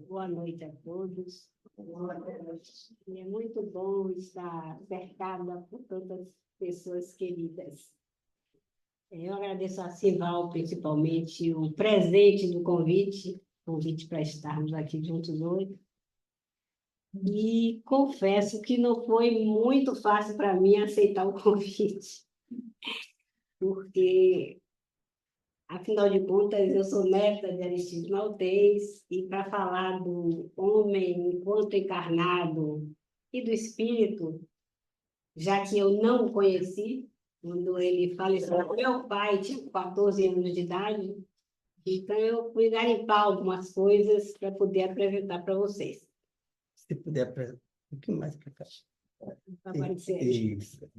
Boa noite a todos. E é muito bom estar cercada por tantas pessoas queridas. Eu agradeço a Sival, principalmente, o presente do convite para estarmos aqui juntos hoje. E confesso que não foi muito fácil para mim aceitar o convite, porque, afinal de contas, eu sou neta de Aristides Maltês, e para falar do homem enquanto encarnado e do espírito, já que eu não o conheci, quando ele faleceu, meu pai tinha 14 anos de idade, então eu fui garimpar algumas coisas para poder apresentar para vocês. Se puder apresentar um pouquinho mais para cá. Para aparecer. Isso.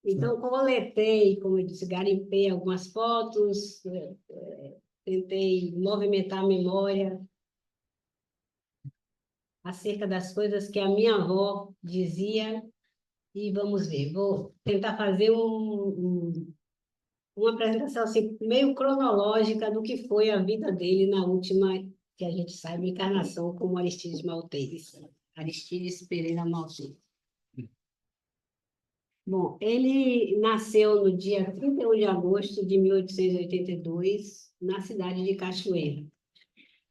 Então, coletei, como eu disse, garimpei algumas fotos, tentei movimentar a memória acerca das coisas que a minha avó dizia, e vamos ver, vou tentar fazer uma apresentação assim, meio cronológica do que foi a vida dele na última, que a gente sabe, encarnação como Aristides Maltês, Aristides Pereira Maltês. Bom, ele nasceu no dia 31 de agosto de 1882, na cidade de Cachoeira.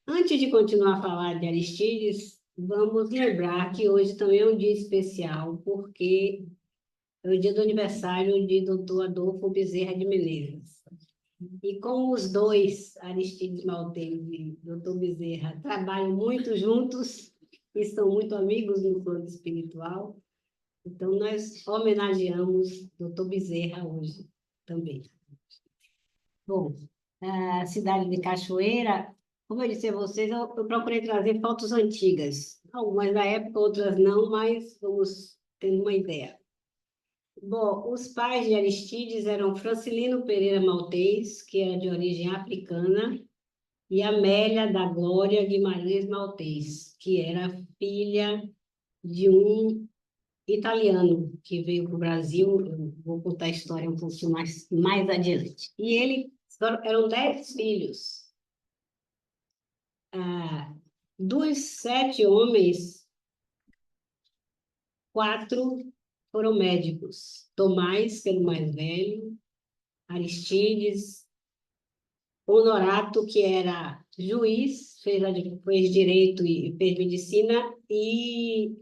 Antes de continuar a falar de Aristides, vamos lembrar que hoje também é um dia especial, porque é o dia do aniversário de Dr. Adolfo Bezerra de Menezes. E como os dois, Aristides Maltês e Dr. Bezerra, trabalham muito juntos e são muito amigos no plano espiritual, então nós homenageamos Dr. Bezerra hoje também. Bom, a cidade de Cachoeira, como eu disse a vocês, eu procurei trazer fotos antigas. Algumas da época, outras não, mas vamos tendo uma ideia. Bom, os pais de Aristides eram Francilino Pereira Maltês, que era de origem africana, e Amélia da Glória Guimarães Maltês, que era filha de um italiano que veio para o Brasil. Eu vou contar a história um pouquinho mais adiante. E eram 10 filhos. Dos 7 homens, 4 foram médicos. Tomás, que era o mais velho, Aristides, Honorato, que era juiz, fez direito e fez medicina, e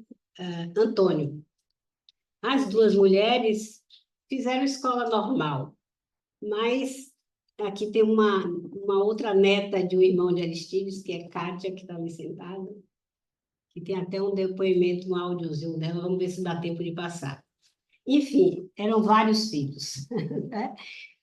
Antônio. As 2 mulheres fizeram escola normal, mas aqui tem uma outra neta de um irmão de Aristides, que é Kátia, que está ali sentada, que tem até um depoimento, um áudiozinho dela, vamos ver se dá tempo de passar. Enfim, eram vários filhos. Né?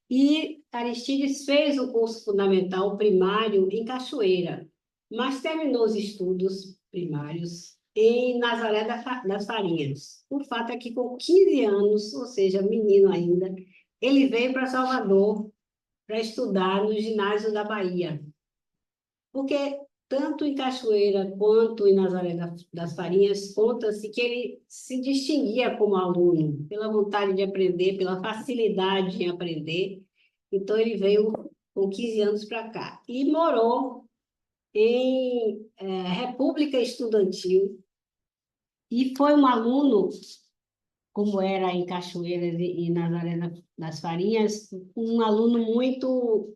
E Aristides fez o curso fundamental primário em Cachoeira, mas terminou os estudos primários em Nazaré das Farinhas. O fato é que com 15 anos, ou seja, menino ainda, ele veio para Salvador para estudar no ginásio da Bahia. Porque tanto em Cachoeira quanto em Nazaré das Farinhas, conta-se que ele se distinguia como aluno, pela vontade de aprender, pela facilidade em aprender. Então, ele veio com 15 anos para cá e morou em República Estudantil, e foi um aluno, como era em Cachoeiras e Nazaré das Farinhas, um aluno muito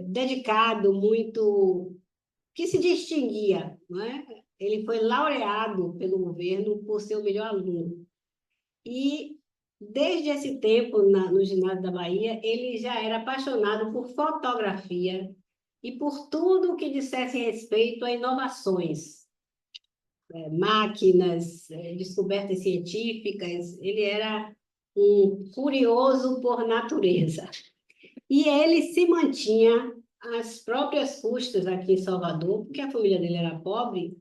dedicado, muito que se distinguia, não é? Ele foi laureado pelo governo por ser o melhor aluno. E desde esse tempo, no ginásio da Bahia, ele já era apaixonado por fotografia e por tudo que dissesse respeito a inovações, máquinas, descobertas científicas. Ele era um curioso por natureza. E ele se mantinha às próprias custas aqui em Salvador, porque a família dele era pobre,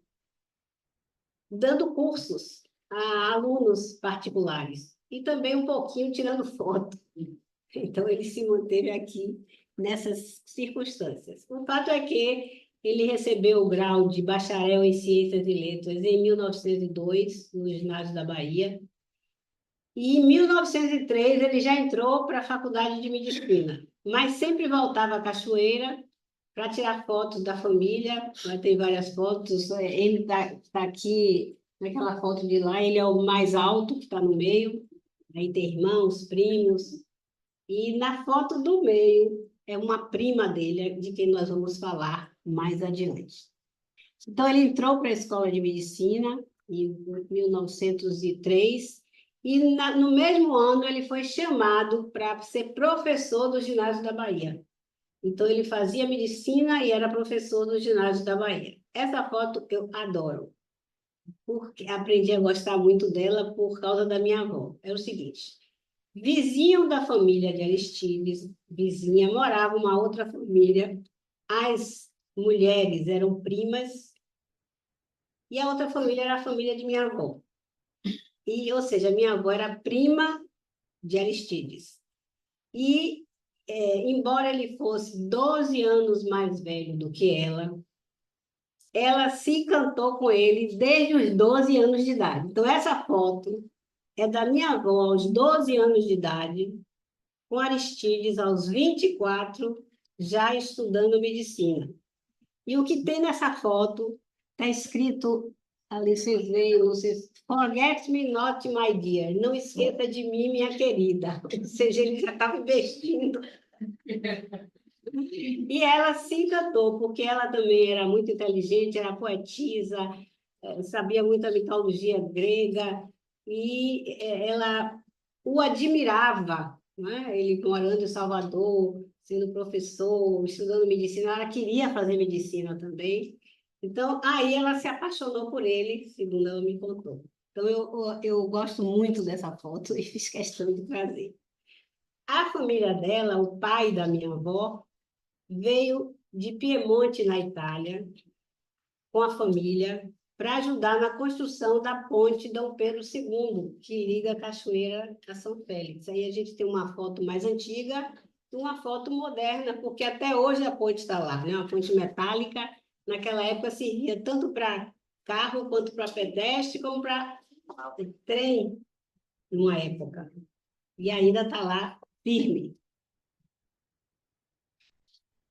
dando cursos a alunos particulares e também um pouquinho tirando foto. Então, ele se manteve aqui nessas circunstâncias. O fato é que ele recebeu o grau de bacharel em Ciências e Letras em 1902, no ginásio da Bahia, e em 1903 ele já entrou para a Faculdade de Medicina, mas sempre voltava à Cachoeira para tirar fotos da família. Lá tem várias fotos. Ele está aqui, naquela foto de lá, ele é o mais alto, que está no meio. Aí tem irmãos, primos. E na foto do meio é uma prima dele, de quem nós vamos falar mais adiante. Então, ele entrou para a escola de medicina em 1903 e no mesmo ano ele foi chamado para ser professor do ginásio da Bahia. Então, ele fazia medicina e era professor do ginásio da Bahia. Essa foto eu adoro, porque aprendi a gostar muito dela por causa da minha avó. É o seguinte, vizinho da família de Aristides, vizinha, morava uma outra família. As mulheres eram primas e a outra família era a família de minha avó. Ou seja, minha avó era prima de Aristides. E, embora ele fosse 12 anos mais velho do que ela se encantou com ele desde os 12 anos de idade. Então, essa foto é da minha avó aos 12 anos de idade, com Aristides aos 24, já estudando medicina. E o que tem nessa foto está escrito, ali vocês veem, vocês, Forget me not, my dear. Não esqueça de mim, minha querida. Ou seja, ele já estava investindo. E ela se encantou, porque ela também era muito inteligente, era poetisa, sabia muito a mitologia grega, e ela o admirava, né? Ele morando em Salvador, sendo professor, estudando medicina, ela queria fazer medicina também. Então, aí ela se apaixonou por ele, segundo ela me contou. Então, eu gosto muito dessa foto e fiz questão de trazer. A família dela, o pai da minha avó, veio de Piemonte, na Itália, com a família, para ajudar na construção da ponte Dom Pedro II, que liga a Cachoeira a São Félix. Aí a gente tem uma foto mais antiga e uma foto moderna, porque até hoje a ponte está lá, né? Uma ponte metálica. Naquela época servia tanto para carro, quanto para pedestre, como para trem, numa época. E ainda está lá firme.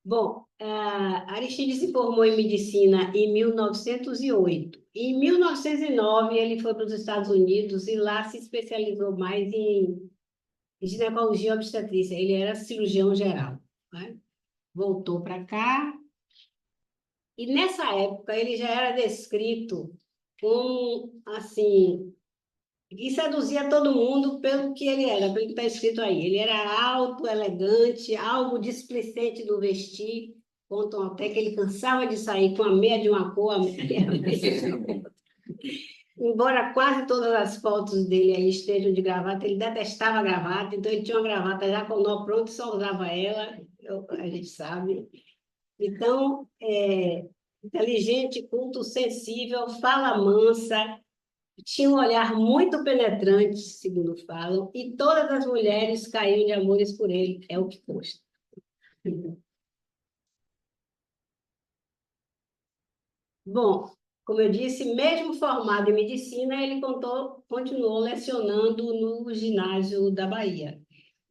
Bom, Aristides se formou em medicina em 1908. Em 1909, ele foi para os Estados Unidos e lá se especializou mais em ginecologia e obstetrícia. Ele era cirurgião geral, né? Voltou para cá e nessa época ele já era descrito como, assim, e seduzia todo mundo pelo que ele era, pelo que está escrito aí. Ele era alto, elegante, algo displicente do vestir. Contam até que ele cansava de sair com a meia de uma cor, a meia de outra. Embora quase todas as fotos dele aí estejam de gravata, ele detestava a gravata, então ele tinha uma gravata já com o nó pronto e só usava ela, a gente sabe. Então, inteligente, culto, sensível, fala mansa, tinha um olhar muito penetrante, segundo falam, e todas as mulheres caíam de amores por ele, é o que consta. Bom, como eu disse, mesmo formado em medicina, ele continuou lecionando no ginásio da Bahia.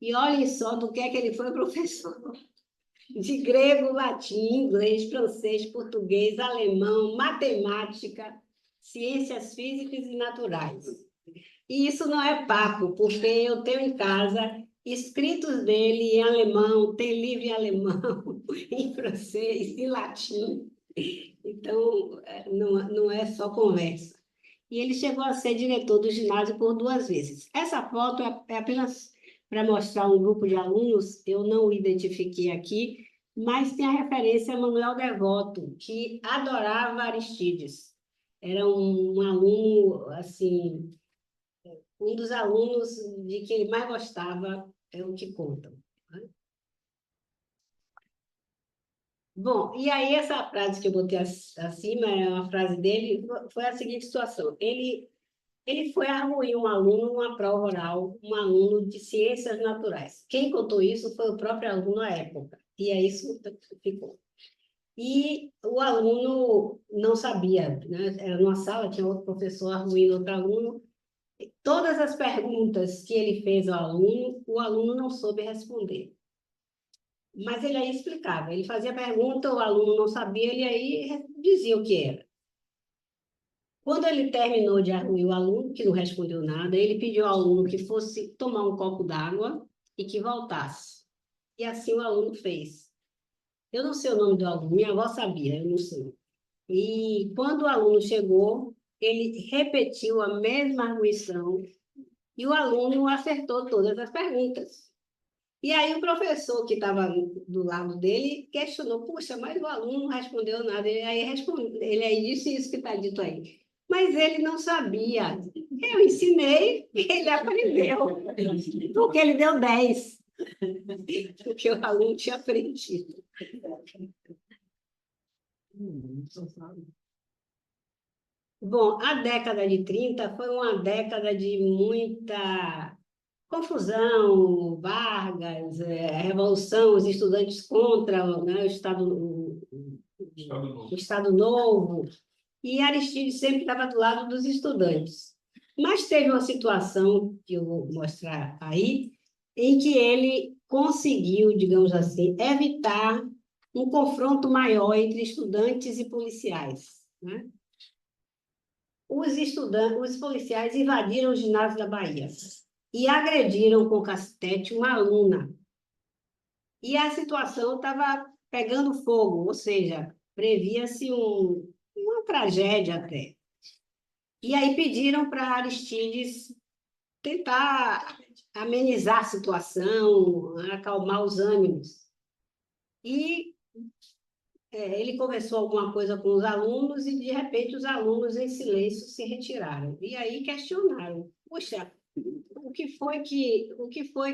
E olhem só do que é que ele foi professor. De grego, latim, inglês, francês, português, alemão, matemática, ciências físicas e naturais. E isso não é papo, porque eu tenho em casa escritos dele em alemão, tem livro em alemão, em francês, em latim. Então, não é só conversa. E ele chegou a ser diretor do ginásio por 2 vezes. Essa foto é apenas para mostrar um grupo de alunos, eu não o identifiquei aqui, mas tem a referência a Manuel Devoto, que adorava Aristides. Era um aluno, assim, um dos alunos de que ele mais gostava, é o que contam, né? Bom, e aí essa frase que eu botei acima, é uma frase dele, foi a seguinte situação. Ele foi arguir um aluno numa prova oral, um aluno de ciências naturais. Quem contou isso foi o próprio aluno à época, e é isso que ficou. E o aluno não sabia, né? Era numa sala, tinha outro professor arguindo outro aluno. Todas as perguntas que ele fez ao aluno, o aluno não soube responder. Mas ele aí explicava, ele fazia pergunta, o aluno não sabia, ele aí dizia o que era. Quando ele terminou de arguir o aluno, que não respondeu nada, ele pediu ao aluno que fosse tomar um copo d'água e que voltasse. E assim o aluno fez. Eu não sei o nome do aluno, minha avó sabia, eu não sei. E quando o aluno chegou, ele repetiu a mesma arguição e o aluno acertou todas as perguntas. E aí o professor que estava do lado dele questionou, puxa, mas o aluno não respondeu nada. Ele aí disse isso que está dito aí. Mas ele não sabia. Eu ensinei, ele aprendeu. Porque ele deu 10. Porque o aluno tinha aprendido. Bom, a década de 30 foi uma década de muita confusão, Vargas, revolução, os estudantes contra, né, o Estado Novo, e Aristides sempre estava do lado dos estudantes. Mas teve uma situação, que eu vou mostrar aí, em que ele conseguiu, digamos assim, evitar um confronto maior entre estudantes e policiais, né? Os policiais invadiram o ginásio da Bahia e agrediram com cacetete uma aluna. E a situação estava pegando fogo, ou seja, previa-se uma tragédia até. E aí pediram para Aristides tentar amenizar a situação, acalmar os ânimos. E ele conversou alguma coisa com os alunos e, de repente, os alunos, em silêncio, se retiraram. E aí questionaram: puxa, o que foi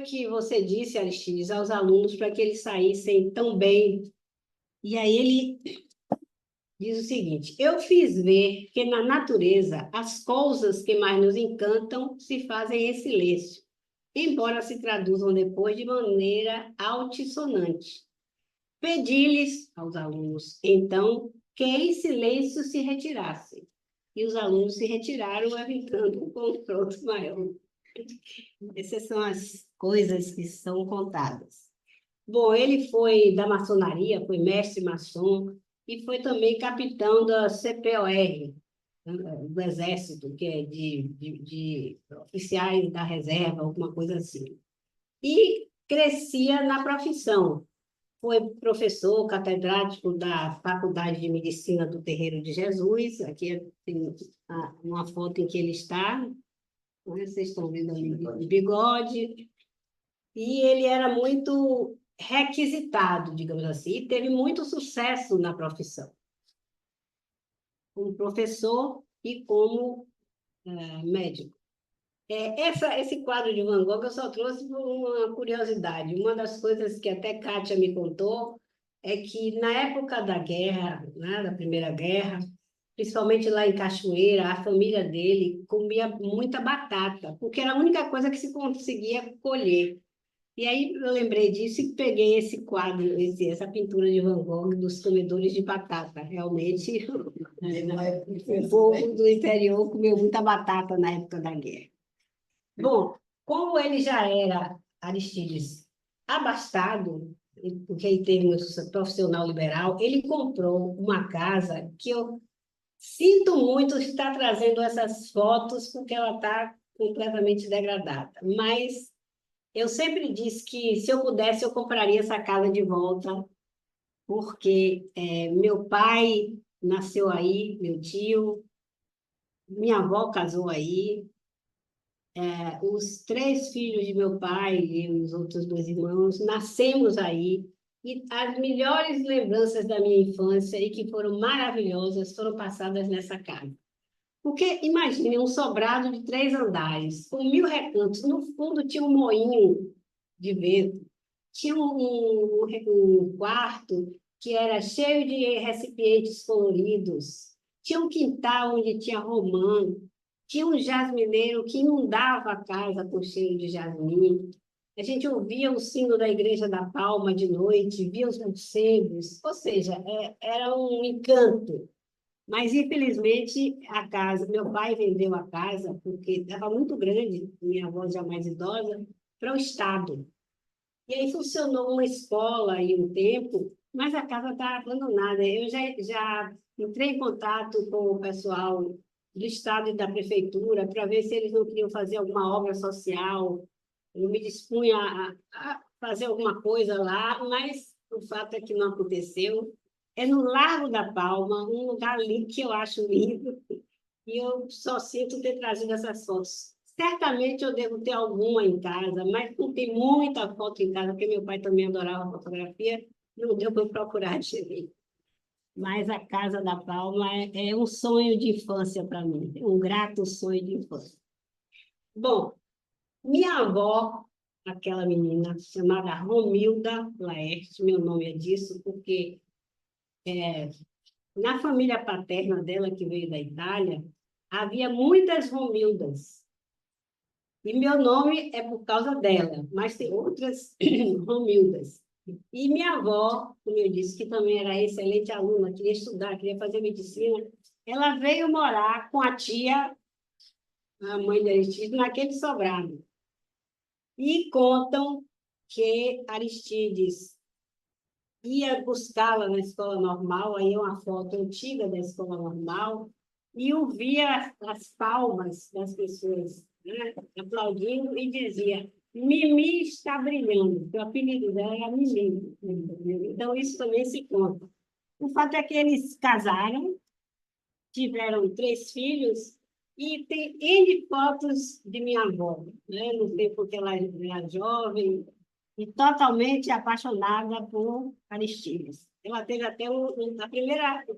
que você disse, Aristides, aos alunos para que eles saíssem tão bem? E aí ele diz o seguinte: eu fiz ver que na natureza as coisas que mais nos encantam se fazem em silêncio, embora se traduzam depois de maneira altissonante. Pedi-lhes aos alunos, então, que em silêncio se retirassem. E os alunos se retiraram, evitando um confronto maior. Essas são as coisas que são contadas. Bom, ele foi da maçonaria, foi mestre maçom e foi também capitão da CPOR, do Exército, que é de oficiais da reserva, alguma coisa assim. E crescia na profissão. Foi professor catedrático da Faculdade de Medicina do Terreiro de Jesus. Aqui tem uma foto em que ele está, né? Vocês estão vendo ali de bigode. E ele era muito requisitado, digamos assim, e teve muito sucesso na profissão, como professor e como médico. Esse quadro de Van Gogh eu só trouxe por uma curiosidade. Uma das coisas que até Kátia me contou é que na época da guerra, né, da Primeira Guerra, principalmente lá em Cachoeira, a família dele comia muita batata, porque era a única coisa que se conseguia colher. E aí eu lembrei disso e peguei esse quadro, essa pintura de Van Gogh dos comedores de batata. Realmente, o povo do interior comeu muita batata na época da guerra. Bom, como ele já era, Aristides, abastado, porque ele teve um profissional liberal, ele comprou uma casa que eu sinto muito estar trazendo essas fotos, porque ela está completamente degradada. Mas eu sempre disse que, se eu pudesse, eu compraria essa casa de volta, porque meu pai nasceu aí, meu tio, minha avó casou aí, os 3 filhos de meu pai e os outros 2 irmãos nascemos aí, e as melhores lembranças da minha infância, e que foram maravilhosas, foram passadas nessa casa. Porque, imagine, um sobrado de 3 andares, com 1.000 recantos. No fundo tinha um moinho de vento. Tinha um quarto que era cheio de recipientes coloridos. Tinha um quintal onde tinha romã. Tinha um jasmineiro que inundava a casa com cheiro de jasmim. A gente ouvia o sino da Igreja da Palma de noite, via os morcegos. Ou seja, era um encanto. Mas, infelizmente, meu pai vendeu a casa porque estava muito grande, minha avó já mais idosa, para o Estado. E aí funcionou uma escola aí um tempo, mas a casa está abandonada. Eu já entrei em contato com o pessoal do Estado e da Prefeitura para ver se eles não queriam fazer alguma obra social. Eu me dispunha a fazer alguma coisa lá, mas o fato é que não aconteceu. É no Largo da Palma, um lugar ali que eu acho lindo, e eu só sinto ter trazido essas fotos. Certamente eu devo ter alguma em casa, mas não tem muita foto em casa, porque meu pai também adorava fotografia, não deu para eu procurar direito. Mas a Casa da Palma é um sonho de infância para mim, um grato sonho de infância. Bom, minha avó, aquela menina chamada Romilda Laerte, meu nome é disso, porque na família paterna dela, que veio da Itália, havia muitas Romildas. E meu nome é por causa dela, mas tem outras Romildas. E minha avó, como eu disse, que também era excelente aluna, queria estudar, queria fazer medicina, ela veio morar com a tia, a mãe da Aristides, naquele sobrado. E contam que Aristides ia buscá-la na escola normal, aí é uma foto antiga da escola normal, e ouvia as palmas das pessoas, né, aplaudindo e dizia: Mimi está brilhando, o apelido dela era Mimi. Então, isso também se conta. O fato é que eles casaram, tiveram 3 filhos, e tem N fotos de minha avó, né, no tempo que ela era jovem, e totalmente apaixonada por Aristides. Ela teve até o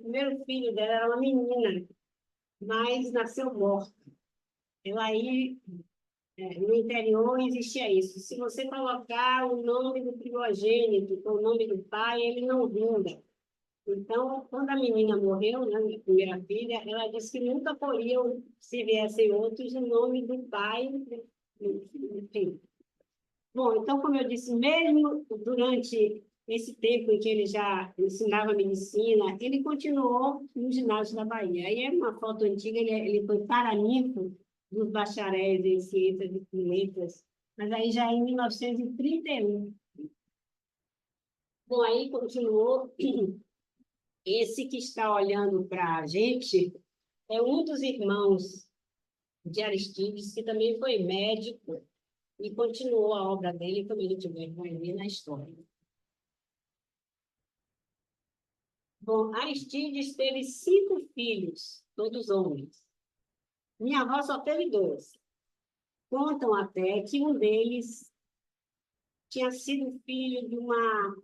primeiro filho dela era uma menina, mas nasceu morta. Ela aí, no interior, existia isso. Se você colocar o nome do primogênito com o nome do pai, ele não vinga. Então, quando a menina morreu, né, minha primeira filha, ela disse que nunca poriam, se viessem outros, o nome do pai, enfim. Bom, então, como eu disse, mesmo durante esse tempo em que ele já ensinava medicina, ele continuou no ginásio da Bahia. Aí é uma foto antiga, ele foi paraninfo dos bacharéis em ciências e letras, mas aí já em 1931. Bom, aí continuou. Esse que está olhando para a gente é um dos irmãos de Aristides, que também foi médico e continuou a obra dele, como a gente vai ver na história. Bom, Aristides teve 5 filhos, todos homens. Minha avó só teve 2. Contam até que um deles tinha sido filho de uma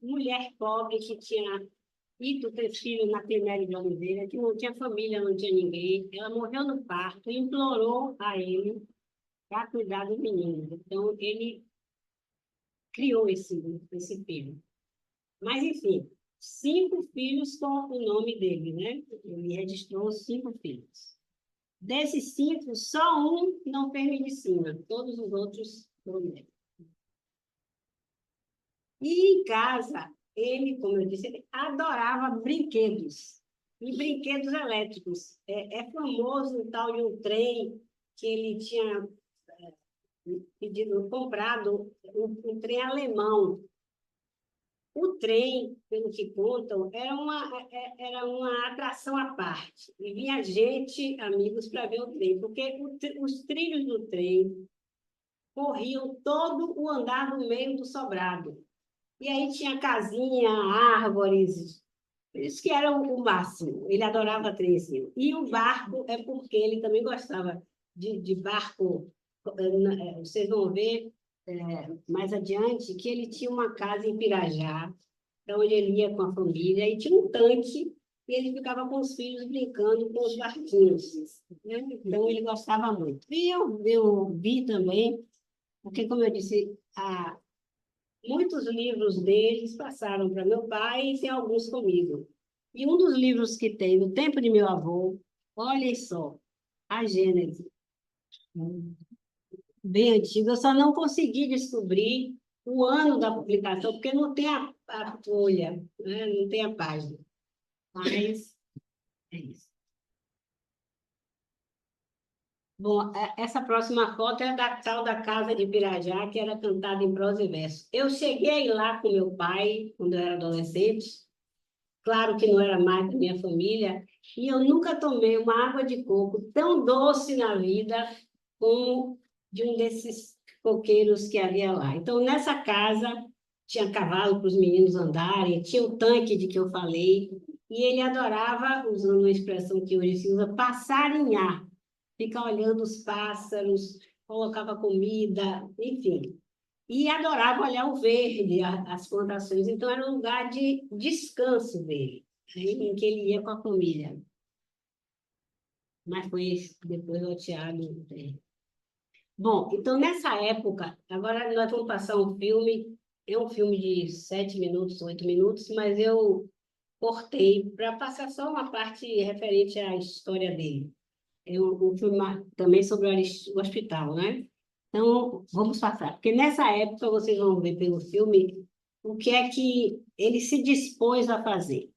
mulher pobre que tinha ido ter filho na Climério de Oliveira, que não tinha família, não tinha ninguém. Ela morreu no parto e implorou a ele para cuidar do menino. Então, ele criou esse filho. Mas, enfim, 5 filhos com o nome dele, né? Ele registrou 5 filhos. Desses 5, só um não fez medicina, todos os outros foram médicos. E em casa, ele, como eu disse, ele adorava brinquedos, e brinquedos elétricos. É famoso o tal de um trem que ele tinha pedido, comprado, um trem alemão. O trem, pelo que contam, era uma atração à parte. E vinha gente, amigos, para ver o trem, porque os trilhos do trem corriam todo o andar do meio do sobrado. E aí tinha casinha, árvores, isso que era o máximo. Ele adorava trem assim. E o barco é porque ele também gostava de barco. Vocês vão ver mais adiante que ele tinha uma casa em Pirajá, para onde ele ia com a família, e tinha um tanque, e ele ficava com os filhos brincando com os barquinhos, né? Então, ele gostava muito. E eu vi também, porque, como eu disse, muitos livros deles passaram para meu pai e tem alguns comigo. E um dos livros que tem, no tempo de meu avô, olhem só, a Gênese, bem antigo, eu só não consegui descobrir o ano da publicação, porque não tem a folha, né? Não tem a página. Mas é isso. Bom, essa próxima foto é da tal da Casa de Pirajá, que era cantada em prosa e verso. Eu cheguei a ir lá com meu pai, quando eu era adolescente, claro que não era mais da minha família, e eu nunca tomei uma água de coco tão doce na vida como de um desses coqueiros que havia lá. Então, nessa casa, tinha cavalo para os meninos andarem, tinha o tanque de que eu falei, e ele adorava, usando uma expressão que hoje se usa, passarinhar, ficar olhando os pássaros, colocava comida, enfim. E adorava olhar o verde, as plantações. Então, era um lugar de descanso dele, né, em que ele ia com a família. Mas foi depois loteado. Né? Bom, então nessa época, agora nós vamos passar um filme, é um filme de 7 minutos, 8 minutos, mas eu cortei para passar só uma parte referente à história dele. É um filme também sobre o hospital, né? Então, vamos passar. Porque nessa época vocês vão ver pelo filme o que é que ele se dispôs a fazer.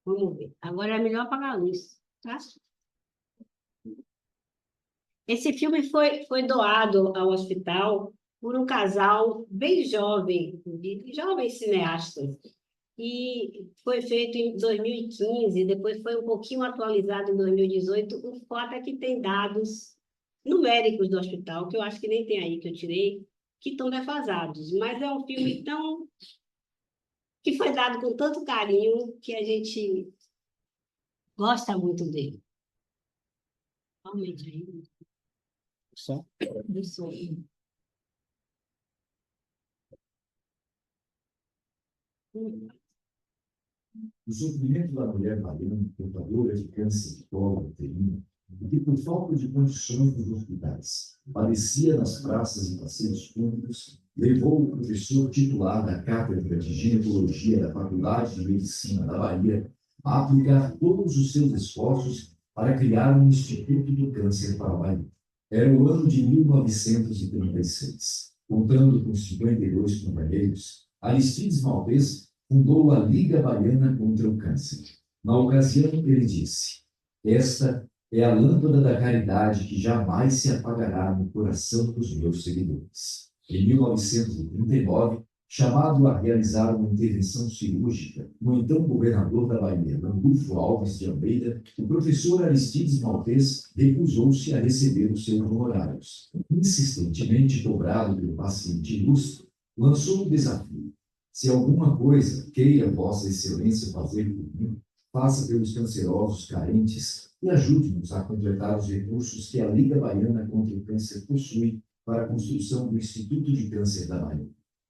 Vamos ver. Agora é melhor apagar a luz, tá? Esse filme foi doado ao hospital por um casal bem jovem, de jovens cineastas. E foi feito em 2015, depois foi um pouquinho atualizado em 2018. O fato é que tem dados numéricos do hospital, que eu acho que nem tem aí que eu tirei, que estão defasados. Mas é um filme tão que foi dado com tanto carinho que a gente gosta muito dele. Realmente aí, Som. do sonho. O sofrimento da mulher baiana, portadora de câncer de colo uterino, e que, por falta de condições nos hospitais, padecia nas praças e passeios públicos, levou o professor titular da Cátedra de Ginecologia da Faculdade de Medicina da Bahia a aplicar todos os seus esforços para criar um Instituto do Câncer para a Bahia. Era o ano de 1936. Contando com 52 companheiros, Aristides Maltês fundou a Liga Baiana contra o Câncer. Na ocasião, ele disse: esta é a lâmpada da caridade que jamais se apagará no coração dos meus seguidores. Em 1939, chamado a realizar uma intervenção cirúrgica no então governador da Bahia, Landulfo Alves de Almeida, o professor Aristides Maltês recusou-se a receber os seus honorários. Insistentemente cobrado pelo paciente ilustre, lançou o desafio: se alguma coisa queira Vossa Excelência fazer por mim, faça pelos cancerosos carentes e ajude-nos a completar os recursos que a Liga Baiana contra o Câncer possui para a construção do Instituto de Câncer da Bahia.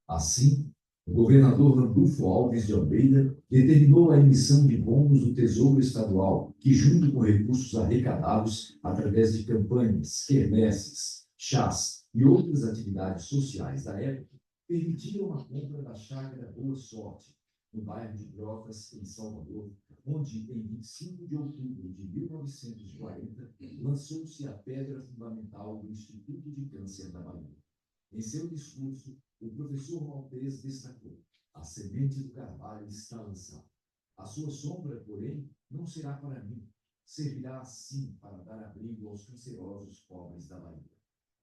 Assim, o governador Landulfo Alves de Almeida determinou a emissão de bônus do Tesouro Estadual, que, junto com recursos arrecadados através de campanhas, quermesses, chás e outras atividades sociais da época, permitiram a compra da chácara Boa Sorte, no bairro de Brotas, em Salvador, onde, em 25 de outubro de 1940, lançou-se a pedra fundamental do Instituto de Câncer da Bahia. Em seu discurso, o professor Maltês destacou: a semente do carvalho está lançada. A sua sombra, porém, não será para mim. Servirá, sim, para dar abrigo aos cancerosos pobres da Bahia.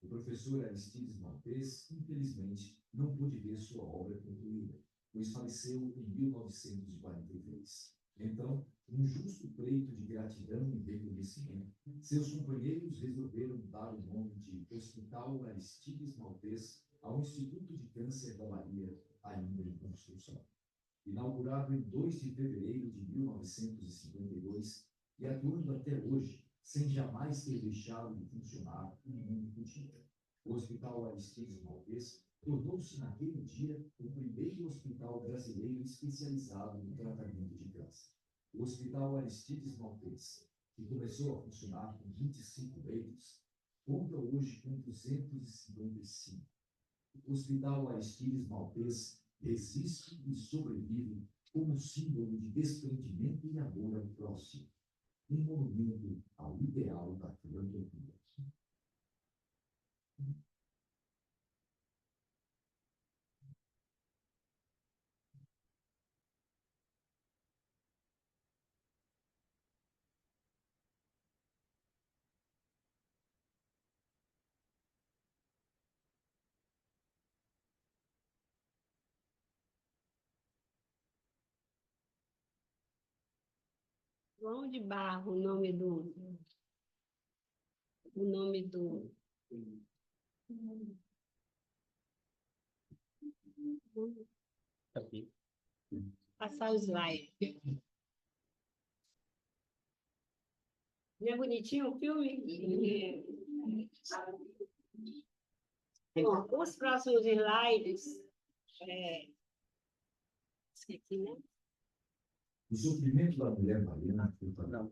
O professor Aristides Maltês, infelizmente, não pôde ver sua obra concluída, pois faleceu em 1943. Então, num justo pleito de gratidão e reconhecimento, seus companheiros resolveram dar o nome de Hospital Aristides Maltês ao Instituto de Câncer da Bahia, ainda em construção. Inaugurado em 2 de fevereiro de 1952 e atuando até hoje, sem jamais ter deixado de funcionar um único dia. O Hospital Aristides Maltês tornou-se naquele dia o primeiro hospital brasileiro especializado no tratamento de câncer. O Hospital Aristides Maltês, que começou a funcionar com 25 leitos, conta hoje com 255. O Hospital Aristides Maltês resiste e sobrevive como símbolo de desprendimento e amor ao próximo, um monumento ao ideal da filantropia. João de Barro, o nome do... O nome do... Aqui. Passar o slide. Não é bonitinho o filme? Bom, os próximos slides... Esse aqui, né? O sofrimento da mulher baiana foi fatal.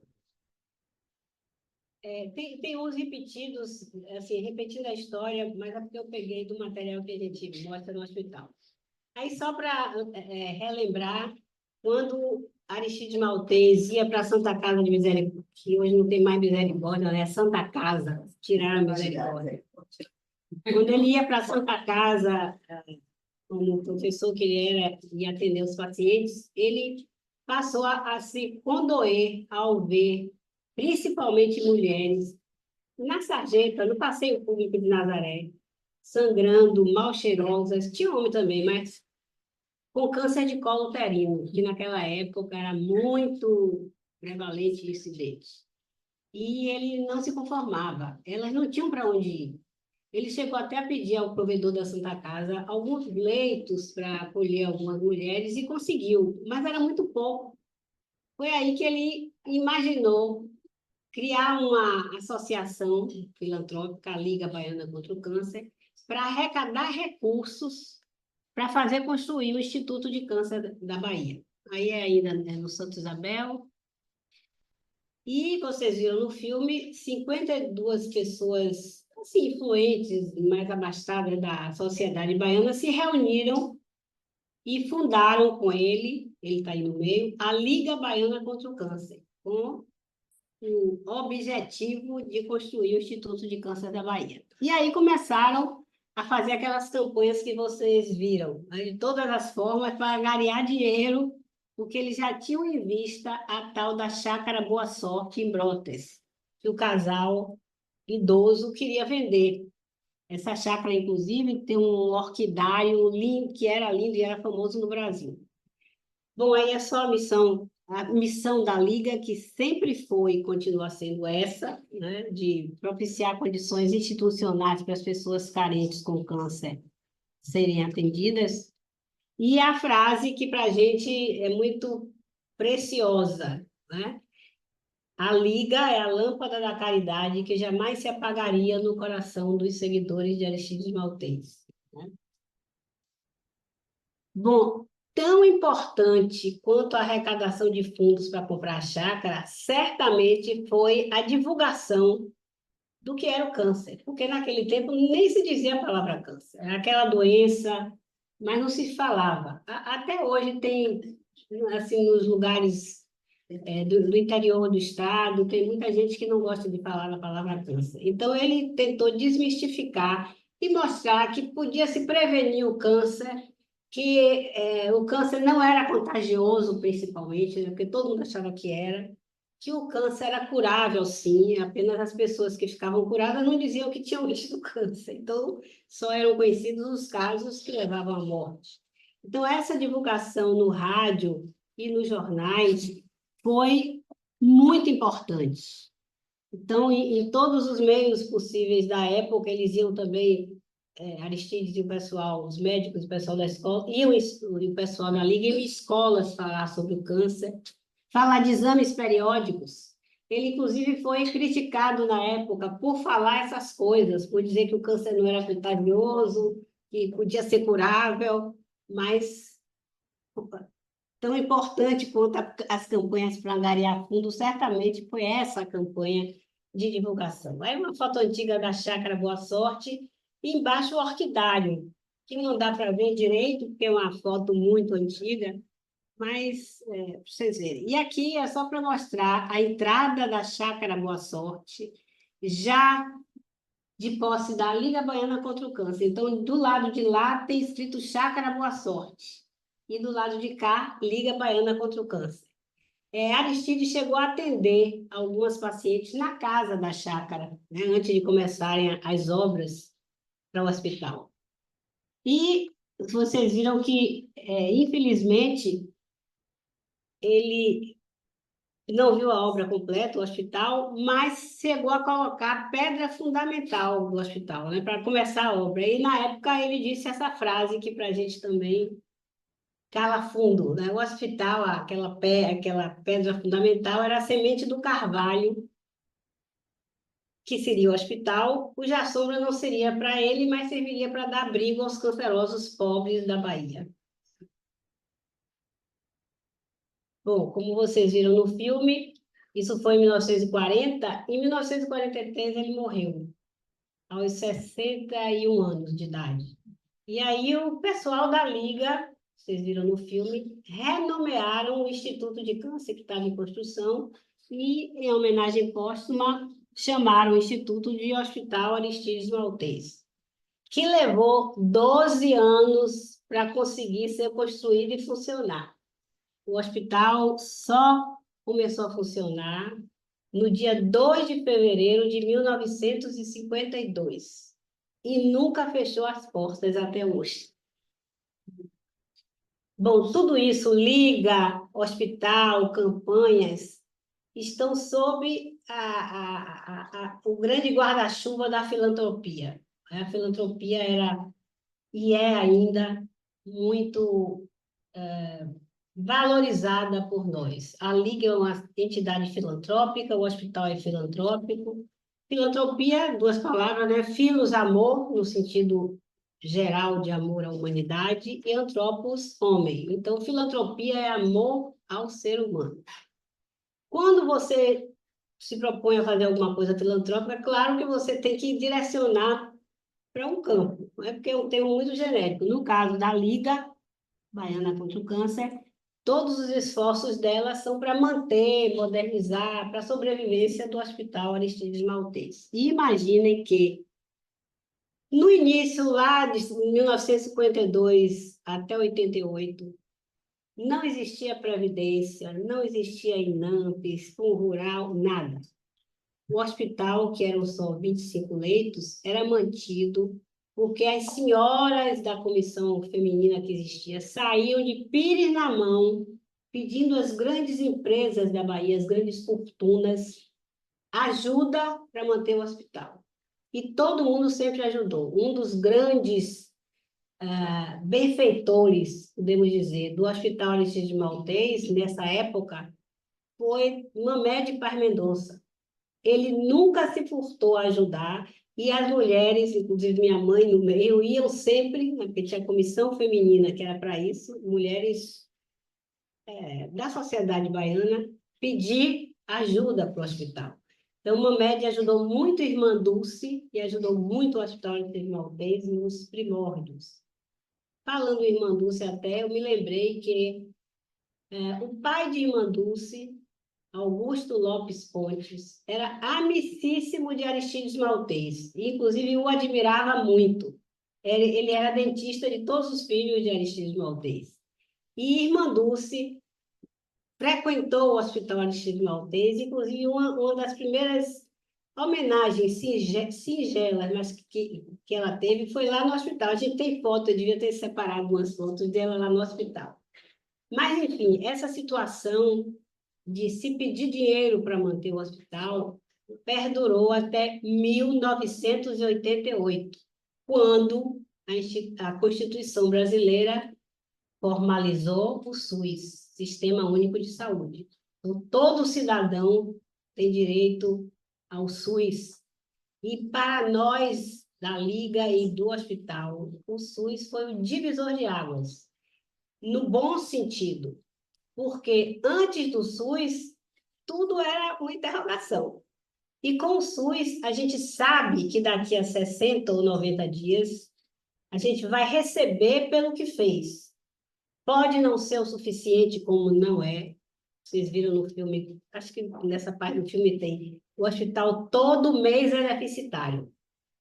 Tem uns repetidos, assim, repetindo a história, mas é porque eu peguei do material que a gente mostra no hospital. Aí, só para relembrar, quando Aristides Maltês ia para a Santa Casa de Misericórdia, que hoje não tem mais misericórdia, né? Santa Casa, tiraram a misericórdia. Quando ele ia para a Santa Casa, como professor que ele era, e atender os pacientes, ele passou a se condoer ao ver, principalmente mulheres, na sarjeta, no passeio público de Nazaré, sangrando, mal cheirosas, tinha homem também, mas com câncer de colo uterino, que naquela época era muito prevalente e incidente. E ele não se conformava, elas não tinham para onde ir. Ele chegou até a pedir ao provedor da Santa Casa alguns leitos para acolher algumas mulheres e conseguiu, mas era muito pouco. Foi aí que ele imaginou criar uma associação filantrópica, a Liga Baiana contra o Câncer, para arrecadar recursos para fazer construir o Instituto de Câncer da Bahia. Aí é ainda no Santa Isabel. E vocês viram no filme 52 pessoas assim, influentes, mais abastadas da sociedade baiana, se reuniram e fundaram com ele está aí no meio, a Liga Baiana contra o Câncer, com o objetivo de construir o Instituto de Câncer da Bahia. E aí começaram a fazer aquelas campanhas que vocês viram, né, de todas as formas, para ganhar dinheiro, porque eles já tinham em vista a tal da Chácara Boa Sorte em Brotas, que o casal idoso queria vender. Essa chácara, inclusive, tem um orquidário lindo, que era lindo e era famoso no Brasil. Bom, aí é só a missão da Liga, que sempre foi e continua sendo essa, né, de propiciar condições institucionais para as pessoas carentes com câncer serem atendidas. E a frase que para a gente é muito preciosa, né? A Liga é a lâmpada da caridade que jamais se apagaria no coração dos seguidores de Aristides Maltês, né? Bom, tão importante quanto a arrecadação de fundos para comprar a chácara, certamente foi a divulgação do que era o câncer, porque naquele tempo nem se dizia a palavra câncer, era aquela doença, mas não se falava. Até hoje tem, assim, nos lugares do interior do estado, tem muita gente que não gosta de falar a palavra câncer. Então, ele tentou desmistificar e mostrar que podia se prevenir o câncer, que o câncer não era contagioso, principalmente, né, porque todo mundo achava que o câncer era curável, sim, apenas as pessoas que ficavam curadas não diziam que tinham tido câncer. Então, só eram conhecidos os casos que levavam à morte. Então, essa divulgação no rádio e nos jornais foi muito importante. Então, em todos os meios possíveis da época, eles iam também, Aristides e o pessoal, os médicos, o pessoal da escola, o pessoal da Liga, iam em escolas falar sobre o câncer, falar de exames periódicos. Ele, inclusive, foi criticado na época por falar essas coisas, por dizer que o câncer não era contagioso, que podia ser curável, mas tão importante quanto as campanhas para angariar fundos, certamente foi essa a campanha de divulgação. Aí uma foto antiga da Chácara Boa Sorte, e embaixo o orquidário, que não dá para ver direito, porque é uma foto muito antiga, mas para vocês verem. E aqui é só para mostrar a entrada da Chácara Boa Sorte, já de posse da Liga Baiana contra o Câncer. Então, do lado de lá tem escrito Chácara Boa Sorte. E do lado de cá, Liga Baiana contra o Câncer. Aristides chegou a atender algumas pacientes na casa da chácara, né, antes de começarem as obras para o hospital. E vocês viram que, infelizmente, ele não viu a obra completa, o hospital, mas chegou a colocar a pedra fundamental do hospital, né, para começar a obra. E, na época, ele disse essa frase que para a gente também cala fundo, né? O hospital, aquela pedra fundamental, era a semente do carvalho, que seria o hospital, cuja sombra não seria para ele, mas serviria para dar abrigo aos cancerosos pobres da Bahia. Bom, como vocês viram no filme, isso foi em 1940. Em 1943 ele morreu, aos 61 anos de idade. E aí o pessoal da Liga, vocês viram no filme, renomearam o Instituto de Câncer, que estava em construção, e, em homenagem póstuma, chamaram o Instituto de Hospital Aristides Maltês, que levou 12 anos para conseguir ser construído e funcionar. O hospital só começou a funcionar no dia 2 de fevereiro de 1952 e nunca fechou as portas até hoje. Bom, tudo isso, liga, hospital, campanhas, estão sob o grande guarda-chuva da filantropia. A filantropia era e é ainda muito valorizada por nós. A Liga é uma entidade filantrópica, o hospital é filantrópico. Filantropia, duas palavras, né? Filos, amor, no sentido geral de amor à humanidade, e antropos, homem. Então, filantropia é amor ao ser humano. Quando você se propõe a fazer alguma coisa filantrópica, é claro que você tem que direcionar para um campo, não é porque é um termo muito genérico. No caso da Liga Baiana contra o Câncer, todos os esforços dela são para manter, modernizar, para a sobrevivência do Hospital Aristides Maltês. E imaginem que, no início, lá de 1952 até 88, não existia Previdência, não existia INAMPES, Fundo Rural, nada. O hospital, que eram só 25 leitos, era mantido porque as senhoras da comissão feminina que existia saíam de pires na mão, pedindo às grandes empresas da Bahia, as grandes fortunas, ajuda para manter o hospital. E todo mundo sempre ajudou. Um dos grandes benfeitores, podemos dizer, do Hospital Aristides Maltês, nessa época, foi Mamed Paz Mendonça. Ele nunca se furtou a ajudar, e as mulheres, inclusive minha mãe no meio, iam sempre, né, porque tinha comissão feminina que era para isso, mulheres da sociedade baiana, pedir ajuda para o hospital. Então, uma média ajudou muito a Irmã Dulce e ajudou muito o Hospital de Maltês nos primórdios. Falando em Irmã Dulce até, eu me lembrei que o pai de Irmã Dulce, Augusto Lopes Pontes, era amicíssimo de Aristides Maltês, e inclusive o admirava muito. Ele era dentista de todos os filhos de Aristides Maltês. E Irmã Dulce frequentou o Hospital Aristides Maltês, inclusive uma das primeiras homenagens singelas, mas que ela teve foi lá no hospital. A gente tem foto, eu devia ter separado umas fotos dela lá no hospital. Mas, enfim, essa situação de se pedir dinheiro para manter o hospital perdurou até 1988, quando a Constituição Brasileira formalizou o SUS, Sistema Único de Saúde. Então, todo cidadão tem direito ao SUS. E para nós, da Liga e do hospital, o SUS foi um divisor de águas, no bom sentido, porque antes do SUS, tudo era uma interrogação. E com o SUS, a gente sabe que daqui a 60 ou 90 dias, a gente vai receber pelo que fez. Pode não ser o suficiente, como não é. Vocês viram no filme, acho que nessa parte do filme tem. O hospital todo mês é deficitário.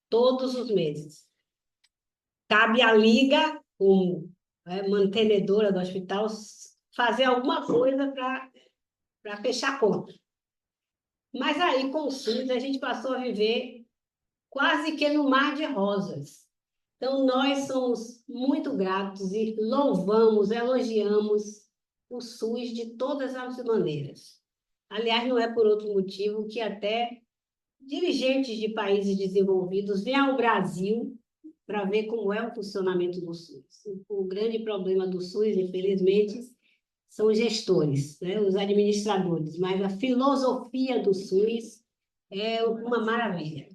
Todos os meses. Cabe à Liga, como mantenedora do hospital, fazer alguma coisa para fechar a conta. Mas aí, com o SUS, a gente passou a viver quase que no mar de rosas. Então, nós somos muito gratos e louvamos, elogiamos o SUS de todas as maneiras. Aliás, não é por outro motivo que até dirigentes de países desenvolvidos vêm ao Brasil para ver como é o funcionamento do SUS. O grande problema do SUS, infelizmente, são os gestores, né, os administradores, mas a filosofia do SUS é uma maravilha.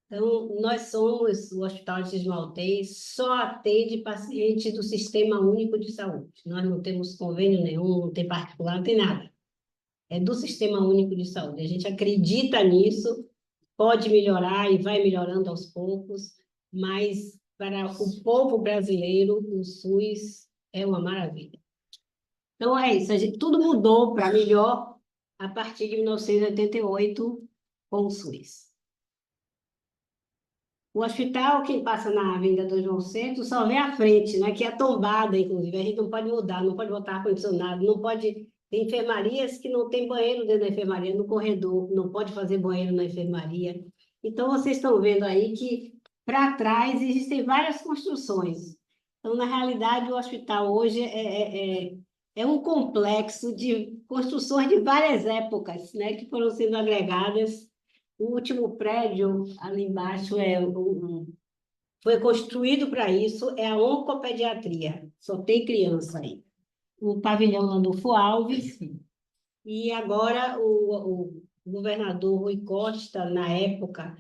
Então, nós somos, o Hospital Assis Maltês só atende pacientes do Sistema Único de Saúde. Nós não temos convênio nenhum, não tem particular, não tem nada. É do Sistema Único de Saúde. A gente acredita nisso, pode melhorar e vai melhorando aos poucos, mas para o povo brasileiro, o SUS é uma maravilha. Então, é isso. Tudo mudou para melhor a partir de 1988 com o SUS. O hospital, quem passa na Avenida do João Centro, só vê a frente, né? Que é tombada, inclusive. A gente não pode mudar, não pode botar ar-condicionado, não pode... Tem enfermarias que não tem banheiro dentro da enfermaria, no corredor, não pode fazer banheiro na enfermaria. Então, vocês estão vendo aí que para trás existem várias construções. Então, na realidade, o hospital hoje é um complexo de construções de várias épocas, né? Que foram sendo agregadas. O último prédio ali embaixo foi construído para isso, é a oncopediatria, só tem criança aí. O pavilhão Landulfo Alves, e agora o governador Rui Costa, na época,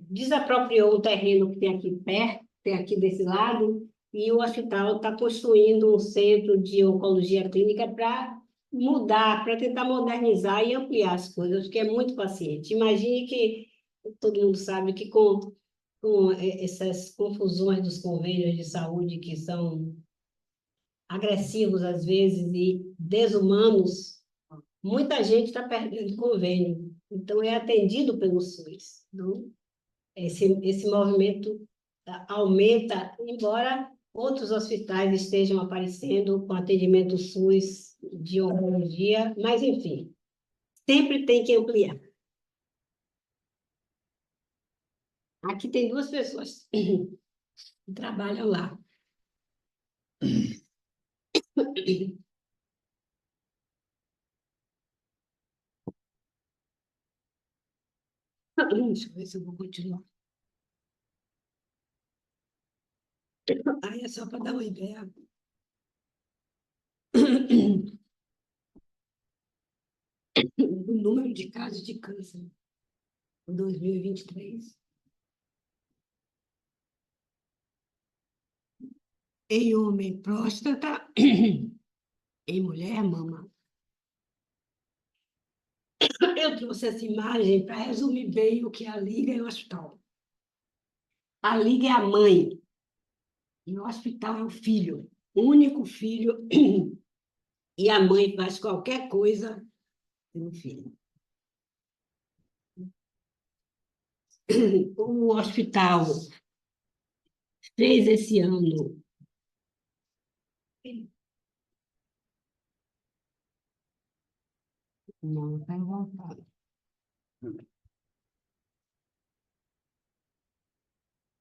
desapropriou o terreno que tem aqui perto, tem aqui desse lado, e o hospital está construindo um centro de oncologia clínica para mudar, para tentar modernizar e ampliar as coisas, porque é muito paciente. Imagine que todo mundo sabe que com essas confusões dos convênios de saúde que são agressivos às vezes e desumanos, muita gente está perdendo convênio. Então, é atendido pelo SUS. Então, esse movimento aumenta, embora outros hospitais estejam aparecendo com atendimento SUS de oncologia, mas, enfim, sempre tem que ampliar. Aqui tem duas pessoas que trabalham lá. Deixa eu ver se eu vou continuar. Aí é só para dar uma ideia. O número de casos de câncer em 2023. Em homem, próstata, em mulher, mama. Eu trouxe essa imagem para resumir bem o que é a liga e o hospital. A liga é a mãe, e o hospital é o filho, o único filho, e a mãe faz qualquer coisa pelo filho. O hospital fez esse ano. Não, vai voltar.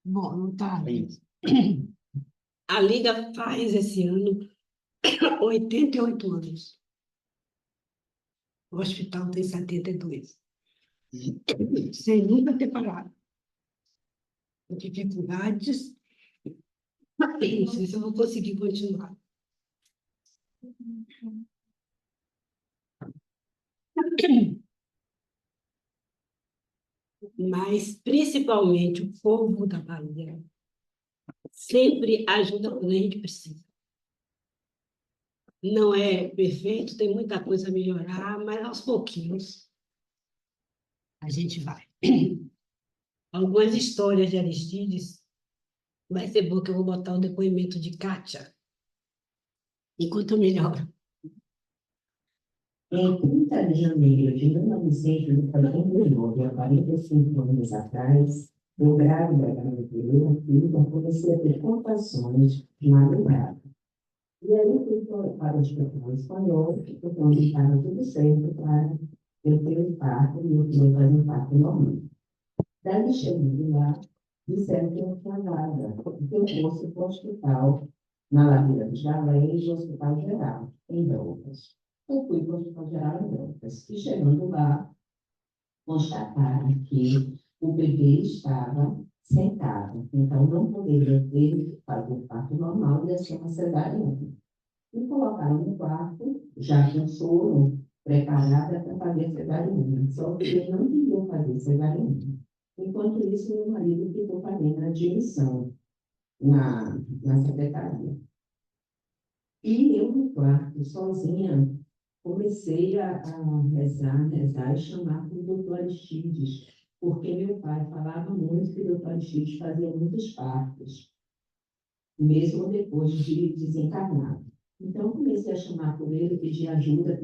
Bom, não está. A Liga faz esse ano 88 anos. O hospital tem 72. Sem nunca ter parado. Dificuldades. Não sei se eu vou conseguir continuar. Mas, principalmente, o povo da Bahia sempre ajuda quando a gente precisa. Não é perfeito, tem muita coisa a melhorar, mas aos pouquinhos a gente vai. Algumas histórias de Aristides, vai ser bom que eu vou botar o depoimento de Kátia, enquanto eu melhoro. Em 30 de janeiro de 1949, há 45 anos atrás, o grávida Ana Pereira Filho comecei a ter contrações de madrugada. E aí fui para o hospital espanhol, então estava tudo certo para eu ter um parto e eu queria fazer um parto normal. Daí chegando lá, disseram que eu tinha vaga, porque eu fosse para o hospital, na Ladeira dos Galés, no Hospital Geral, em Douglas. Eu fui para o Hospital Geral de Brotas e chegando lá, constataram que o bebê estava sentado, então não poderia ter fazer o parto normal, ia ser uma cesariana. E colocaram no quarto, já com soro, preparada para fazer cesariana. Só que ele não queria fazer cesariana. Enquanto isso, meu marido ficou fazendo a admissão na secretaria. E eu no quarto, sozinha, comecei a rezar e chamar para o doutor Aristides, porque meu pai falava muito que o doutor Aristides fazia muitos partos, mesmo depois de desencarnado. Então, comecei a chamar por ele, pedir ajuda,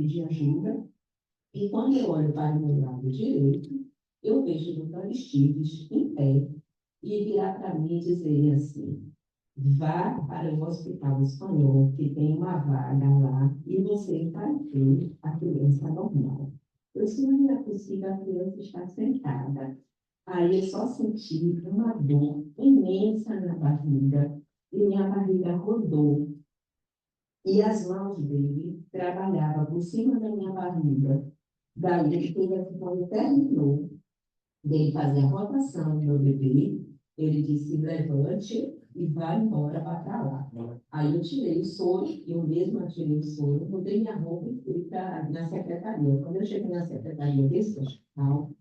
e quando eu olho para o meu lado direito, eu vejo o doutor Aristides em pé, e virar para mim e dizer assim: vá para o Hospital Espanhol, que tem uma vaga lá, e você vai ter a criança normal. Eu disse: não é possível, a criança está sentada. Aí eu só senti uma dor imensa na barriga, e minha barriga rodou. E as mãos dele trabalhavam por cima da minha barriga. Daí ele teve assim, quando terminou dele fazer a rotação do meu bebê, ele disse: levante e vai embora para lá. Aí eu tirei o soro, eu mesma tirei o soro, mudei minha roupa e fui na secretaria. Quando eu cheguei na secretaria desse hospital,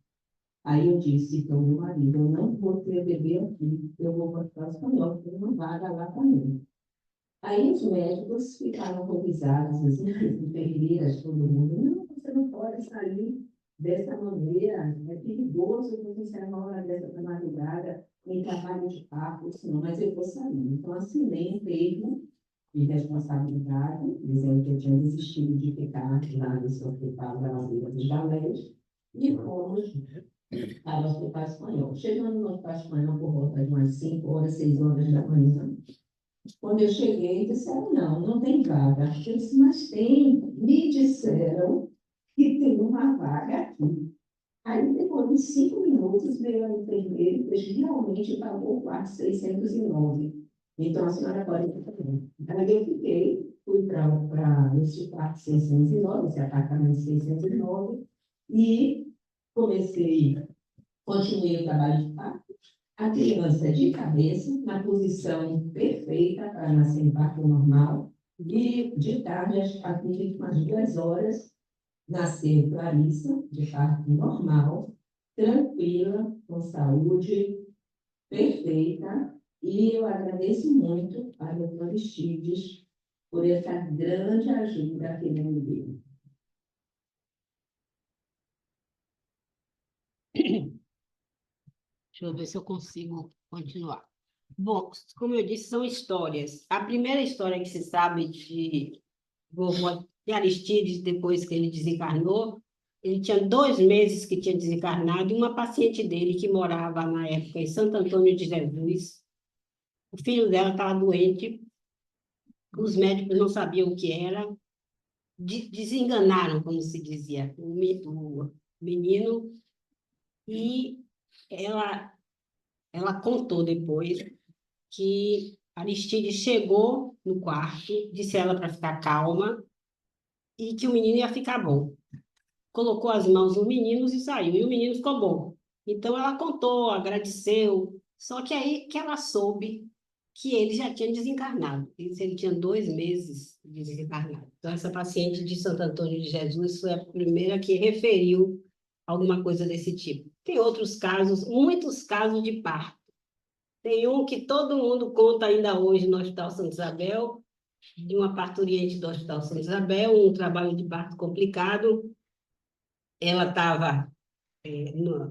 aí eu disse para o meu marido: eu não vou ter bebê aqui, eu vou para o Hospital Espanhol, porque não vaga lá para mim. Aí os médicos ficaram horrorizados, as enfermeiras, todo mundo: não, você não pode sair dessa maneira, é perigoso você sair uma hora dessa da madrugada em trabalho de parto, não, mas eu vou sair. Então, assinei um termo de responsabilidade, dizendo que eu tinha desistido de ficar lá nesse hospital da Ladeira dos Galés, e fomos para o Hospital Espanhol. Chegando no Hospital Espanhol por volta de umas 5 horas, 6 horas da manhã, quando eu cheguei, disseram: não tem vaga. Eu disse: mas tem, me disseram que tem uma vaga aqui. Aí, depois de 5 minutos, veio a enfermeira e realmente pagou o quarto 609. Então, a senhora pode ir também. Aí eu fiquei, fui para esse quarto 609, esse apartamento 609, e continuei o trabalho de parto. A criança de cabeça, na posição perfeita para nascer em parto normal, e de tarde, às umas 2 horas, nasceu Clarissa, de parto normal, tranquila, com saúde perfeita, e eu agradeço muito a doutora Aristides por essa grande ajuda que ele me deu. Deixa eu ver se eu consigo continuar. Bom, como eu disse, são histórias. A primeira história que se sabe de vovô de Aristides, depois que ele desencarnou, ele tinha 2 meses que tinha desencarnado, e uma paciente dele que morava na época em Santo Antônio de Jesus, o filho dela estava doente, os médicos não sabiam o que era, desenganaram, como se dizia, o menino, e ela contou depois que Aristides chegou no quarto, disse a ela para ficar calma e que o menino ia ficar bom. Colocou as mãos no menino e saiu, e o menino ficou bom. Então ela contou, agradeceu, só que aí que ela soube que ele já tinha desencarnado. Ele tinha 2 meses de desencarnado. Então essa paciente de Santo Antônio de Jesus foi a primeira que referiu alguma coisa desse tipo. Tem outros casos, muitos casos de parto. Tem um que todo mundo conta ainda hoje no Hospital Santa Isabel, de uma parturiente do Hospital Santa Isabel, um trabalho de parto complicado. Ela estava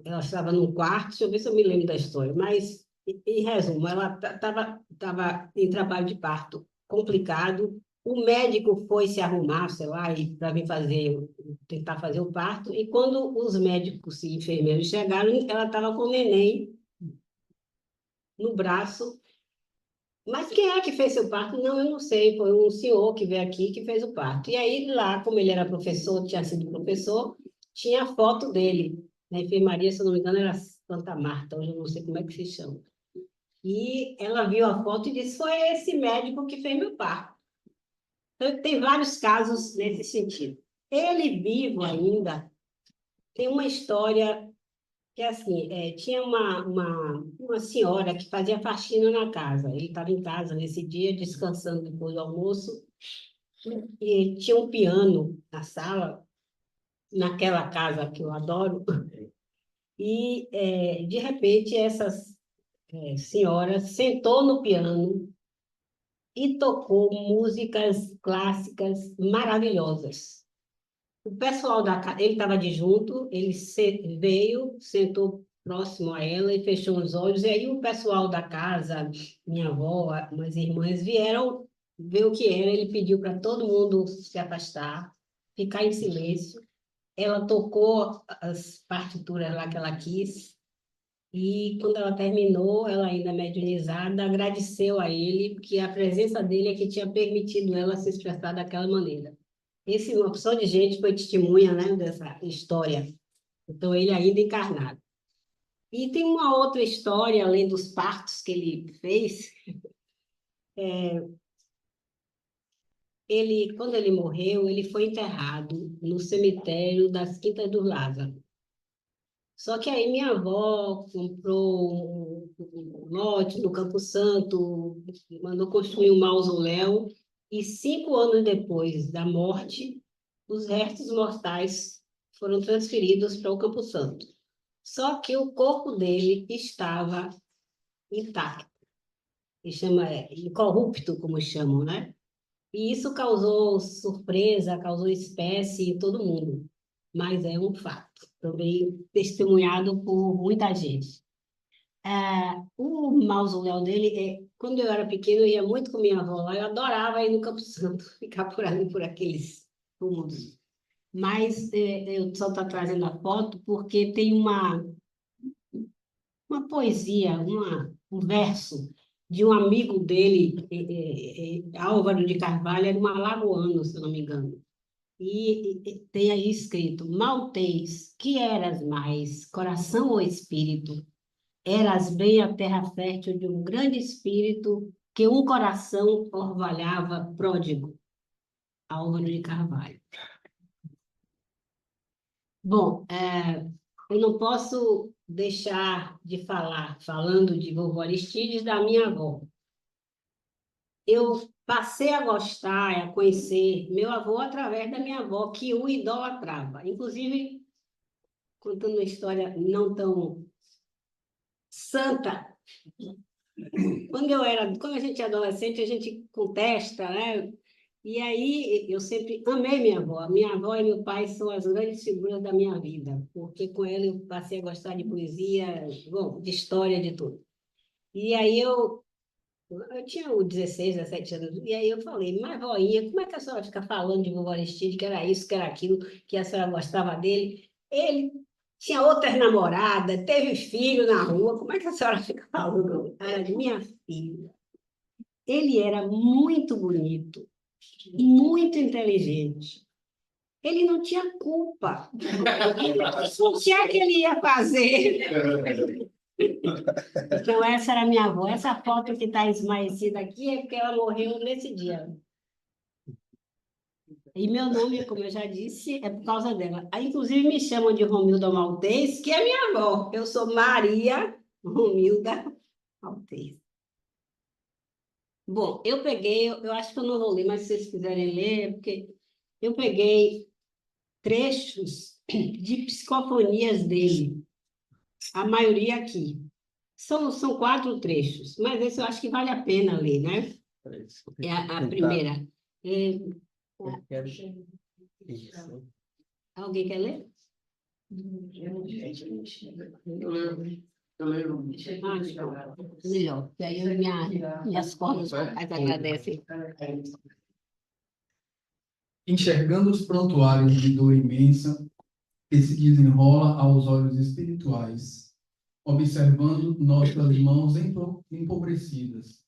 ela estava num quarto, deixa eu ver se eu me lembro da história, mas, em resumo, ela estava em trabalho de parto complicado. O médico foi se arrumar, sei lá, para vir tentar fazer o parto, e quando os médicos e enfermeiros chegaram, ela estava com o neném no braço. Mas quem é que fez seu parto? Não, eu não sei. Foi um senhor que veio aqui que fez o parto. E aí, lá, como ele era professor, tinha sido professor, tinha a foto dele. Na enfermaria, se eu não me engano, era Santa Marta, hoje eu não sei como é que se chama. E ela viu a foto e disse: foi esse médico que fez meu parto. Então, tem vários casos nesse sentido. Ele vivo ainda, tem uma história que, assim, tinha uma senhora que fazia faxina na casa. Ele estava em casa nesse dia, descansando depois do almoço, e tinha um piano na sala, naquela casa que eu adoro, e, de repente, essa senhora sentou no piano e tocou músicas clássicas maravilhosas. O pessoal da casa, ele estava de junto, ele veio, sentou próximo a ela e fechou os olhos, e aí o pessoal da casa, minha avó, umas irmãs, vieram ver o que era. Ele pediu para todo mundo se afastar, ficar em silêncio. Ela tocou as partituras lá que ela quis, e quando ela terminou, ela ainda mediunizada, agradeceu a ele, porque a presença dele é que tinha permitido ela se expressar daquela maneira. Uma opção de gente foi testemunha, né, dessa história. Então, ele ainda encarnado. E tem uma outra história, além dos partos que ele fez. Quando ele morreu, ele foi enterrado no cemitério das Quintas do Lázaro. Só que aí minha avó comprou um lote no Campo Santo, mandou construir um mausoléu, e 5 anos depois da morte, os restos mortais foram transferidos para o Campo Santo. Só que o corpo dele estava intacto, e incorrupto, como chamam, né? E isso causou surpresa, causou espécie em todo mundo, mas é um fato, também testemunhado por muita gente. O mausoléu dele, quando eu era pequena, eu ia muito com minha avó lá, eu adorava ir no Campo Santo, ficar por ali, por aqueles túmulos. Mas eu só estou trazendo a foto porque tem uma poesia, um verso de um amigo dele, Álvaro de Carvalho, era um alagoano, se eu não me engano. E tem aí escrito: Maltês, que eras mais, coração ou espírito? Eras bem a terra fértil de um grande espírito que um coração orvalhava pródigo. Álvaro de Carvalho. Bom, eu não posso deixar de falar, falando de vovó Aristides, da minha avó. Eu passei a gostar, a conhecer meu avô através da minha avó, que o idolatrava. Inclusive, contando uma história não tão santa, quando a gente é adolescente, a gente contesta, né? E aí eu sempre amei minha avó. Minha avó e meu pai são as grandes figuras da minha vida, porque com ela eu passei a gostar de poesia, bom, de história, de tudo. E aí eu tinha 16, 17 anos, e aí eu falei: mas voinha, como é que a senhora fica falando de vovó Aristide, que era isso, que era aquilo, que a senhora gostava dele? Ele tinha outras namoradas, teve filho na rua, como é que a senhora fica falando? Era de minha filha. Ele era muito bonito, muito inteligente. Ele não tinha culpa. O que é que ele ia fazer? Então, essa era a minha avó. Essa foto que está esmaecida aqui é porque ela morreu nesse dia. E meu nome, como eu já disse, é por causa dela. Aí, inclusive, me chamam de Romilda Maltês, que é minha avó. Eu sou Maria Romilda Maltês. Bom, eu acho que eu não vou ler, mas se vocês quiserem ler, porque eu peguei trechos de psicofonias dele, a maioria aqui. São 4 trechos, mas esse eu acho que vale a pena ler, né? É a primeira. Eu quero isso. Alguém quer ler? Eu leio. Melhor, porque aí minhas cordas vocais agradecem. Enxergando os prontuários de dor imensa que se desenrola aos olhos espirituais, observando nossas mãos empobrecidas,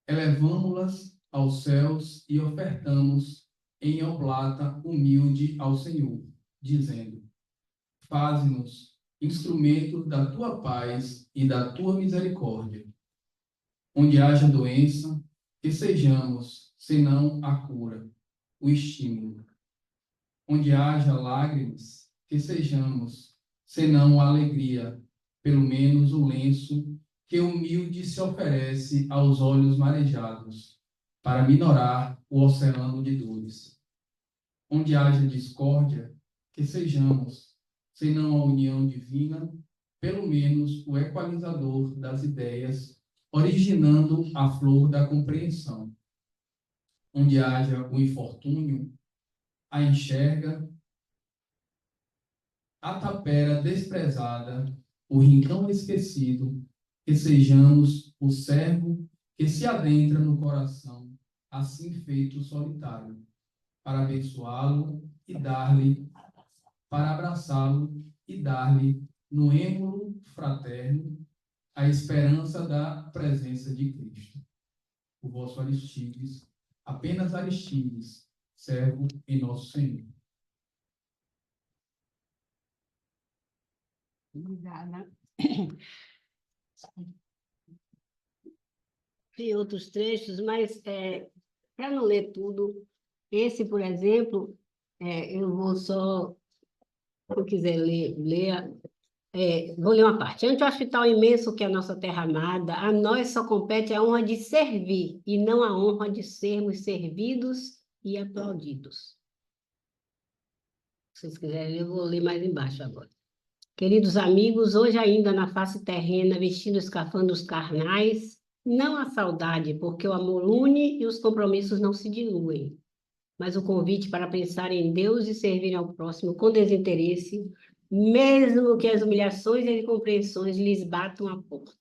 elevamo-las aos céus e ofertamos em oblata humilde ao Senhor, dizendo: faze-nos instrumentos da tua paz e da tua misericórdia. Onde haja doença, que sejamos, senão a cura, o estímulo. Onde haja lágrimas, que sejamos, senão alegria, pelo menos o lenço que humilde se oferece aos olhos marejados, para minorar o oceano de dores. Onde haja discórdia, que sejamos, senão a união divina, pelo menos o equalizador das ideias, originando a flor da compreensão. Onde haja o infortúnio, a enxerga, a tapera desprezada, o rincão esquecido, que sejamos o servo que se adentra no coração, assim feito solitário, para abençoá-lo e dar-lhe, para abraçá-lo e dar-lhe, no êmulo fraterno, a esperança da presença de Cristo. O vosso Aristides, apenas Aristides, servo em nosso Senhor. Obrigada. Tem outros trechos, mas para não ler tudo, esse, por exemplo, eu vou só, se eu quiser ler, vou ler uma parte. Ante o hospital imenso que é a nossa terra amada, a nós só compete a honra de servir e não a honra de sermos servidos e aplaudidos. Se vocês quiserem, eu vou ler mais embaixo agora. Queridos amigos, hoje ainda na face terrena, vestindo escafandros carnais, não há saudade, porque o amor une e os compromissos não se diluem. Mas o convite para pensar em Deus e servir ao próximo com desinteresse, mesmo que as humilhações e incompreensões lhes batam a porta.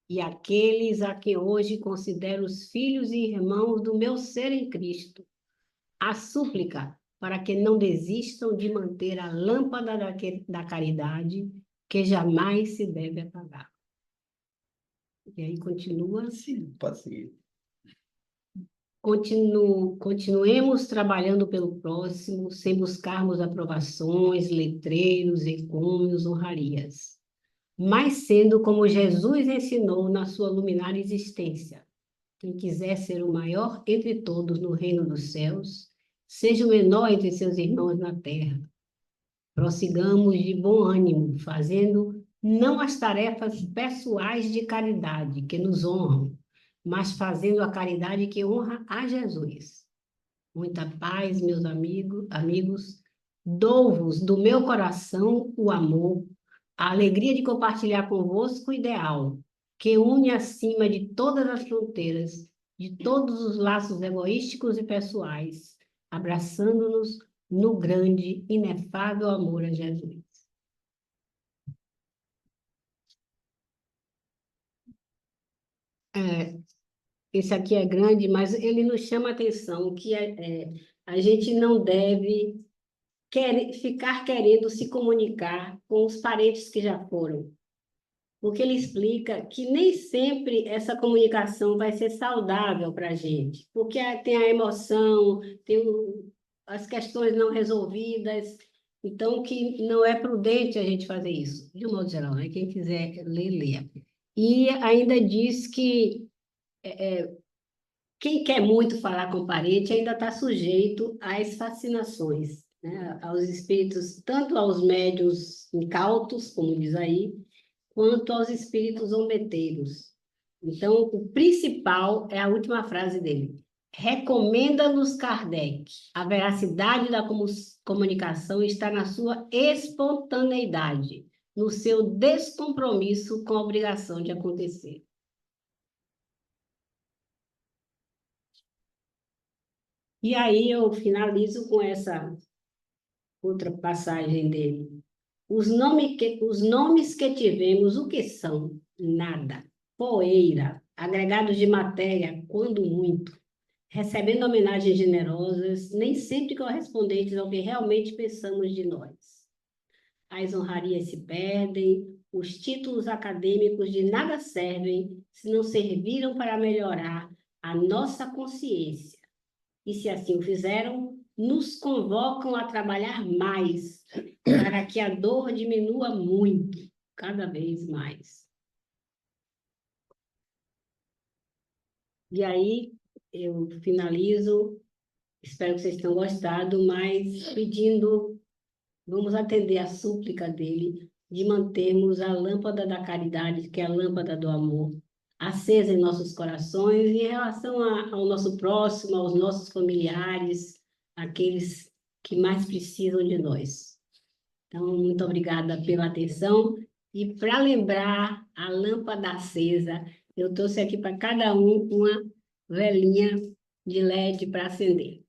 E aqueles a quem hoje considero os filhos e irmãos do meu ser em Cristo, a súplica para que não desistam de manter a lâmpada da caridade, que jamais se deve apagar. E aí continua. Sim, pode seguir. Continuemos trabalhando pelo próximo, sem buscarmos aprovações, letreiros, encômios, honrarias, mas sendo como Jesus ensinou na sua luminar existência. Quem quiser ser o maior entre todos no reino dos céus, seja o menor entre seus irmãos na terra. Prossigamos de bom ânimo, fazendo não as tarefas pessoais de caridade que nos honram, mas fazendo a caridade que honra a Jesus. Muita paz, meus amigos. Dou-vos do meu coração o amor, a alegria de compartilhar convosco o ideal, que une acima de todas as fronteiras, de todos os laços egoísticos e pessoais, abraçando-nos no grande, inefável amor a Jesus. Esse aqui é grande, mas ele nos chama a atenção que a gente não deve ficar querendo se comunicar com os parentes que já foram. Porque ele explica que nem sempre essa comunicação vai ser saudável para a gente, porque tem a emoção, tem as questões não resolvidas, então que não é prudente a gente fazer isso, de um modo geral, né? Quem quiser ler, leia. E ainda diz que quem quer muito falar com o parente ainda está sujeito às fascinações, né? Aos espíritos, tanto aos médiuns incautos, como diz aí, quanto aos espíritos zombeteiros. Então, o principal é a última frase dele. Recomenda-nos Kardec. A veracidade da comunicação está na sua espontaneidade, no seu descompromisso com a obrigação de acontecer. E aí eu finalizo com essa outra passagem dele. Os nomes que tivemos, o que são? Nada. Poeira, agregados de matéria, quando muito, recebendo homenagens generosas, nem sempre correspondentes ao que realmente pensamos de nós. As honrarias se perdem, os títulos acadêmicos de nada servem se não serviram para melhorar a nossa consciência. E se assim o fizeram, nos convocam a trabalhar mais, para que a dor diminua muito, cada vez mais. E aí, eu finalizo Espero que vocês tenham gostado, mas pedindo, vamos atender a súplica dele de mantermos a lâmpada da caridade, que é a lâmpada do amor, acesa em nossos corações em relação ao nosso próximo, aos nossos familiares, aqueles que mais precisam de nós. Então, muito obrigada pela atenção. E para lembrar a lâmpada acesa, eu trouxe aqui para cada um uma velinha de LED para acender.